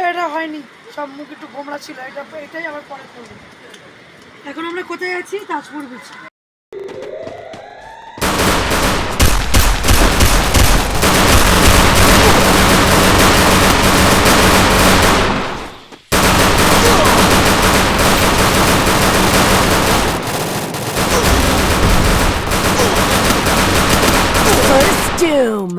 এটা হয়নি, সব মুখ একটু গোমড়া ছিল, এটাই আবার পরে করবো। এখন আমরা কোথায় আছি? তাজপুর বিচ। Doom.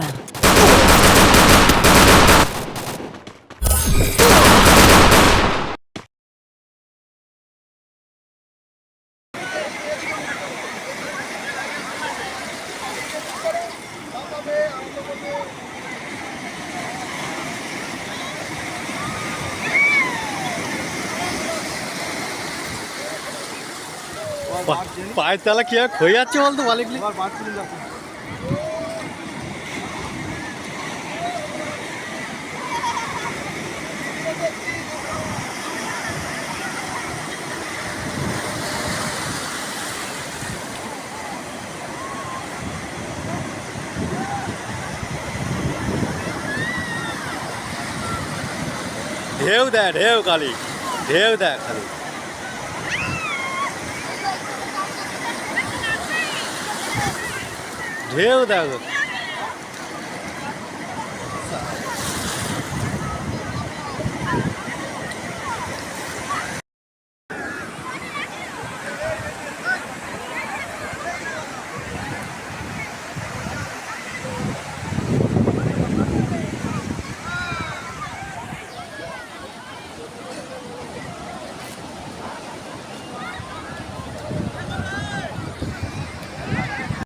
পায়ের তলা কি আর ক্ষয়ে যাচ্ছে বলতো বালিগুলি। ঢেউ দেয়, ঢেউ খালি ঢেউ দেয় খালি। ঢেউ দেয়